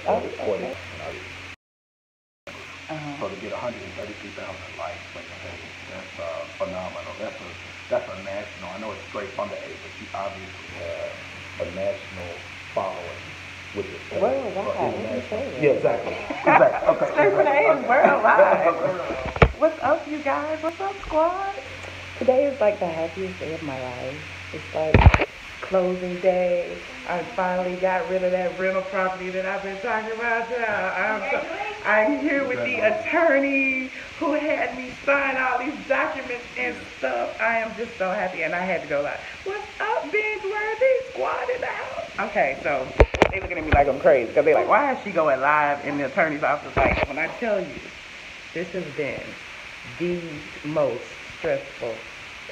So it's 40. So to get 133,000 likes on your page, that's phenomenal. That's a national. I know it's straight from the A, but you obviously have a national following with this page. Worldwide. Yeah, exactly. Exactly. Okay. Straight from the A is worldwide. What's up, you guys? What's up, squad? Today is like the happiest day of my life. It's like closing day. I finally got rid of that rental property that I've been talking about. I'm here with the attorney who had me sign all these documents and stuff. I am just so happy, and I had to go like, what's up, binge-worthy squad in the house? Okay, so they looking at me like I'm crazy because they're like, why is she going live in the attorney's office? Like, when I tell you, this has been the most stressful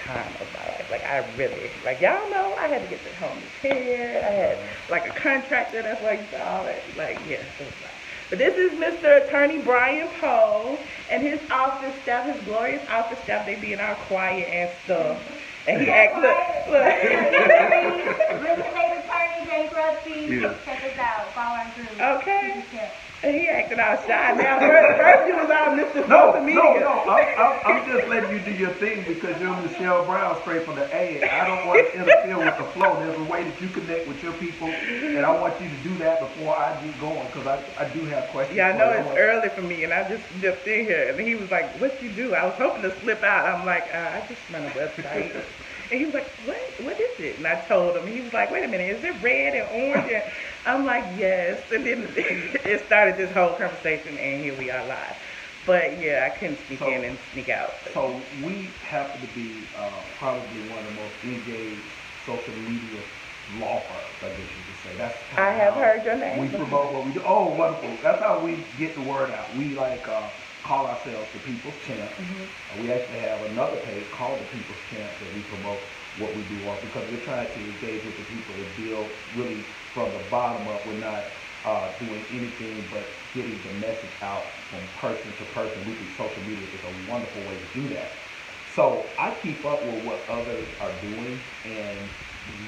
time of my life. Like, I really, like, y'all know, I had to get this home repaired. I had, like, a contractor. That's why you saw all that. Like, yeah, it was like. But this is Mr. Attorney Brian Poe and his office staff, his glorious office staff. They being all quiet and stuff. And he act, look. Real estate attorney, bankruptcy. Check us out. Follow our group. Okay. And he acting all shy now. First you was all Mr. Social Media. No. I'm just letting you do your thing because you're Michelle Brown straight from the A. I don't want to interfere with the flow. There's a way that you connect with your people, and I want you to do that before I get going because I do have questions. Yeah, I know it's early for me, and I just in here. And he was like, what you do? I was hoping to slip out. I'm like, I just run a website. And he was like, what is it? And I told him. He was like, wait a minute, is it red and orange? And I'm like, yes. And then it started this whole conversation, and here we are live. But yeah, I couldn't sneak in and sneak out. So we happen to be probably one of the most engaged social media law firms, I guess you could say. That's I have heard your name. We promote what we do. Oh, wonderful. That's how we get the word out. We call ourselves the People's Champ. We actually have another page called the People's Champ that we promote what we do on because we're trying to engage with the people and build really from the bottom up. We're not doing anything but getting the message out from person to person. We think social media is a wonderful way to do that. So I keep up with what others are doing, and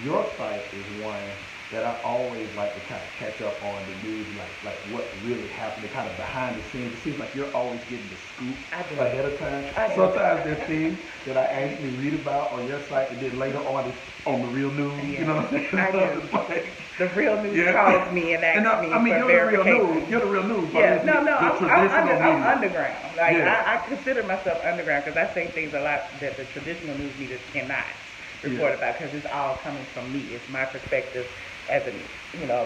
your site is one that I always like to kind of catch up on the news, like what really happened, kind of behind the scenes. It seems like you're always getting the scoop ahead of time. Sometimes there's things that I actually read about on your site and then later on it's on the real news. Yeah. You know what I'm saying? I do. The real news calls me and asks me for you're verification. You're the real news. Yeah, I'm underground. Like I consider myself underground because I say things a lot that the traditional news media cannot report about because it's all coming from me. It's my perspective as a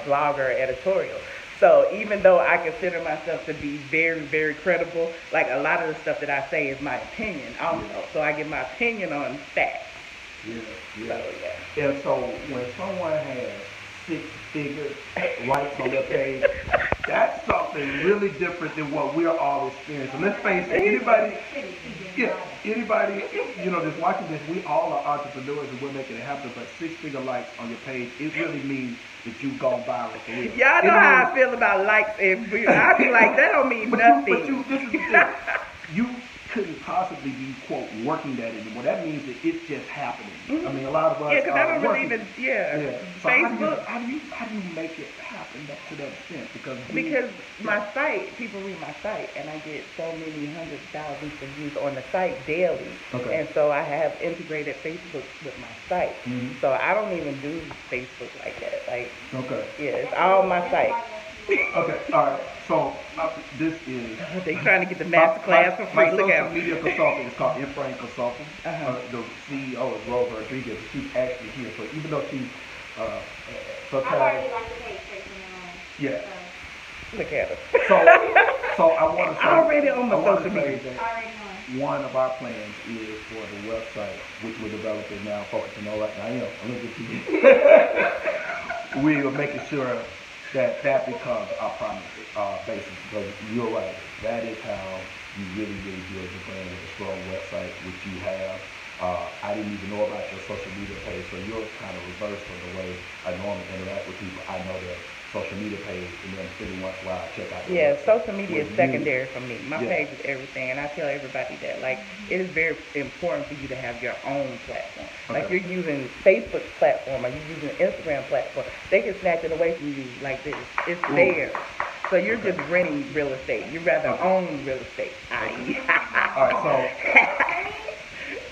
blogger, editorial. So even though I consider myself to be very, very credible, like a lot of the stuff that I say is my opinion also. So I give my opinion on facts. And so when someone has 6 figures likes on their page, that's something really different than what we're all experiencing. Let's face it, anybody, just watching this, we all are entrepreneurs and we're making it happen, but 6-figure likes on your page, it really means that you've gone viral for real. Y'all know how I feel about likes and views. I be like, that don't mean nothing. This is the thing. You couldn't possibly be, quote, working that anymore. That means that it's just happening. I mean, a lot of us because I don't really even, So Facebook. How do you make it happen to that extent? Because my site, people read my site, and I get so many hundreds of thousands of views on the site daily. Okay. And so I have integrated Facebook with my site. So I don't even do Facebook like that. Like, it's all my site. Okay, all right. So this is. They trying to get the master class for free. My social media consultant is called Impromptu Consulting. The CEO is Rose Rodriguez. She's actually here. So even though she's sometimes. I already got the page taken on. Yeah. Look at her. So I want to say. Already on my social media. One of our plans is for the website, which we're developing now, focusing on right now. I'm looking to you. We are making sure that becomes our primary basis because you're right. That is how you really build your brand with a strong website, which you have. I didn't even know about your social media page, so you're kind of reverse from the way I normally interact with people. I know their social media page, and then every once in a while I check out. Social media is secondary for me. My page is everything, and I tell everybody that. Like, it is very important for you to have your own platform. Like, you're using Facebook's platform, or you're using Instagram platform. They can snatch it away from you like this. It's there. So you're just renting real estate. You rather own real estate. All right,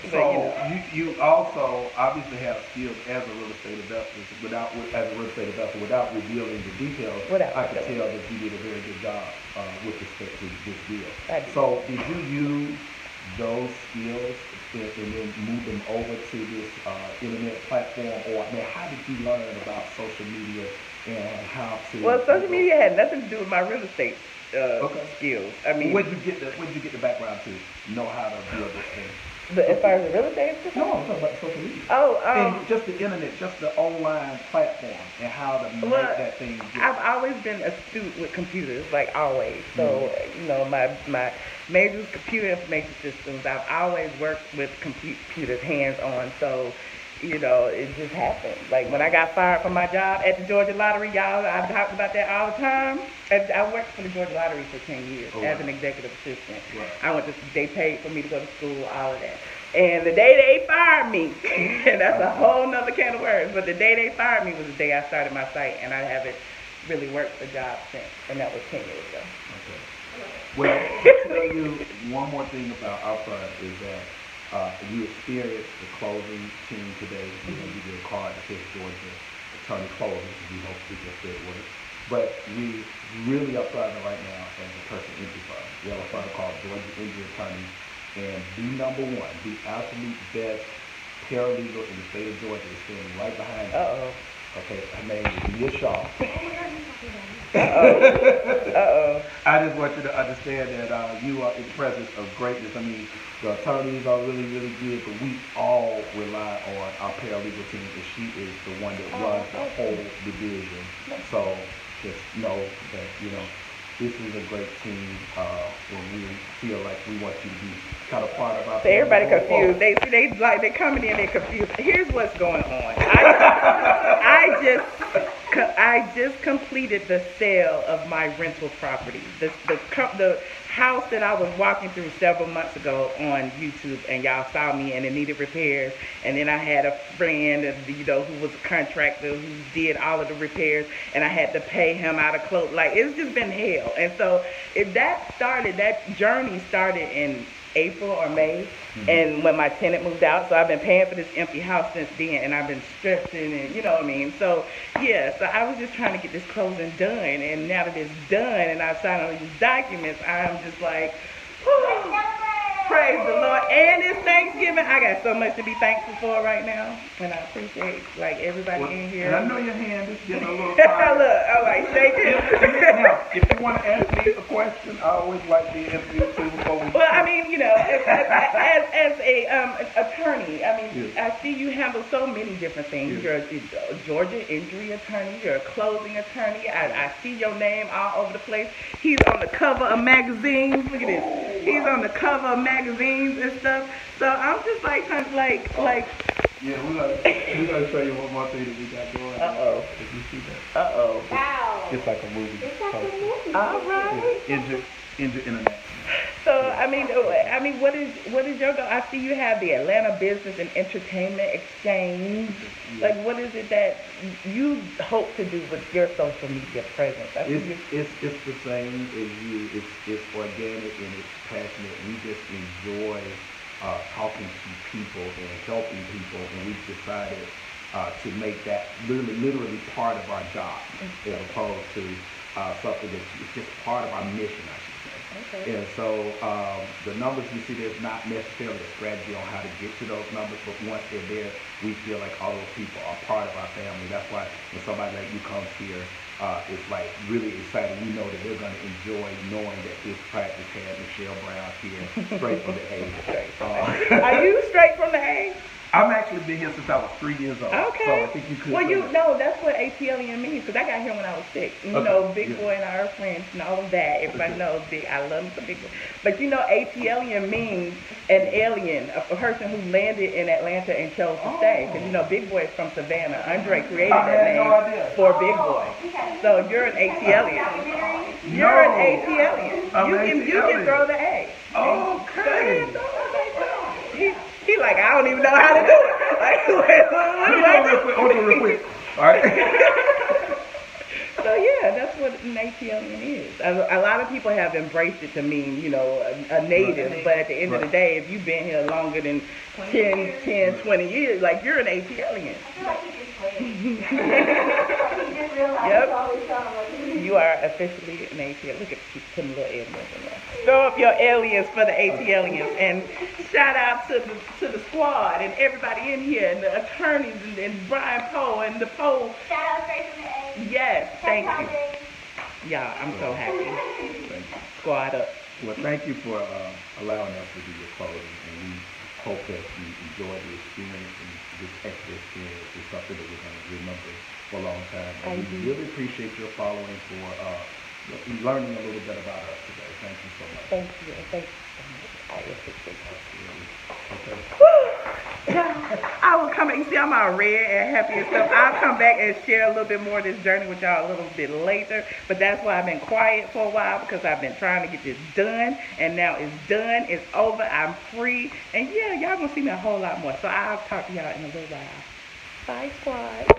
so you also obviously have skills as a real estate investor without revealing the details. I could tell that you did a very good job with respect to this deal. So did you use those skills and then move them over to this internet platform, or how did you learn about social media and how to? Well, social media had nothing to do with my real estate skills. I mean, where'd you get the background to know how to build this thing? As far as the real estate? No, I'm talking about social media. And just the internet, just the online platform, and how to make that thing. I've always been astute with computers, like always. So, my major was computer information systems. I've always worked with computers hands-on. So, it just happened. Like when I got fired from my job at the Georgia Lottery, y'all, I've talked about that all the time. And I worked for the Georgia Lottery for 10 years as an executive assistant. They paid for me to go to school, all of that. And the day they fired me, and that's a whole nother can of worms, but the day they fired me was the day I started my site, and I haven't really worked a job since, and that was 10 years ago. Okay. Well, to tell you one more thing about our firm is that we experienced the closing team today. We're going to give you a card that says Georgia Attorney Closing. We hope we just did work. But we really are thriving right now as a personal injury firm. We have a firm called Georgia Injury Attorney, and the #1, the absolute best paralegal in the state of Georgia is standing right behind you. Okay, her name is Mia Shaw. I just want you to understand that you are in the presence of greatness. I mean, the attorneys are really, really good, but we all rely on our paralegal team, and she is the one that runs the whole division. So just know that, this is a great team, and we feel like we want you to be kind of part of our. So everybody confused. They coming in, they're confused. Here's what's going on. I just completed the sale of my rental property. The house that I was walking through several months ago on YouTube, and y'all saw me, and it needed repairs. And then I had a friend, who was a contractor who did all of the repairs, and I had to pay him out of clothes. Like, it's just been hell. And so that journey started in April or May, and when my tenant moved out, so I've been paying for this empty house since then, and I've been stressing, and you know what I mean. So so I was just trying to get this closing done, and now that it's done, and I've signed all these documents, I'm just like, whew, praise the Lord. And it's Thanksgiving. I got so much to be thankful for right now, and I appreciate everybody in here. And I know your hand is getting a little tired. Look, I'm like shaking. Now, if you want to ask me a question, I always like to interview too before we. Well, I mean, as a attorney, I mean, I see you handle so many different things. You're a Georgia injury attorney. You're a closing attorney. I see your name all over the place. He's on the cover of magazines. Look at this. He's on the cover of magazines and stuff. So I'm just like, Yeah, we're gonna show you one more thing that we got going. Did you see that? Wow. It's like a movie. It's like a movie. All right. Injured International. So I mean, what is your goal? I see you have the Atlanta Business and Entertainment Exchange. Like, what is it that you hope to do with your social media presence? It's the same as you. It's organic and it's passionate. We just enjoy talking to people and helping people, and we've decided to make that literally part of our job, as opposed to something that's just part of our mission, I should say. Okay. And so the numbers you see, there's not necessarily a strategy on how to get to those numbers, but once they're there, we feel like all those people are part of our family. That's why when somebody like you comes here, it's like really exciting. We know that they're going to enjoy knowing that this practice had Michelle Brown here, straight from the A. Are you straight from the A? I've actually been here since I was 3 years old. Okay. So I think you could. Well, that's what ATLien means, because I got here when I was 6. You know, Big Boy and our friends and all of that. Everybody knows I love the Big Boy. But ATLien means an alien, a person who landed in Atlanta and chose to stay. Because Big Boy is from Savannah. Andre created that name for Big Boy. So you're an ATLien. You're an ATLien. You can throw the A. Okay. He like, I don't even know how to do it. Like, what do I do? Hold on real quick. All right. So yeah, that's what an ATLien is. A lot of people have embraced it to mean, a native, Right. but at the end of the Right. day, if you've been here longer than 10, 20 years, like you're an ATLien. I feel like he just played. He just realized Yep. it's always something. You are officially an ATLien. Look at you putting little aliens in there. Throw up your aliens for the ATLiens, and shout out to the squad and everybody in here, and the attorneys and Brian Poe and the Poe. Shout out straight from the A. Yes, thank you. James. Yeah, I'm so happy. Thank you. Squad up. Well, thank you for allowing us to do your clothing, and we hope that you enjoy the experience, and this extra experience is something that we're going to remember for a long time. And we really appreciate your following for learning a little bit about us today. Thank you so much. Thank you. Thank you so much. I appreciate it. Okay. I will come back. You see, I'm all red and happy and stuff. I'll come back and share a little bit more of this journey with y'all a little bit later. But that's why I've been quiet for a while, because I've been trying to get this done. And now it's done. It's over. I'm free. And yeah, y'all gonna see me a whole lot more. So I'll talk to y'all in a little while. Bye, squad.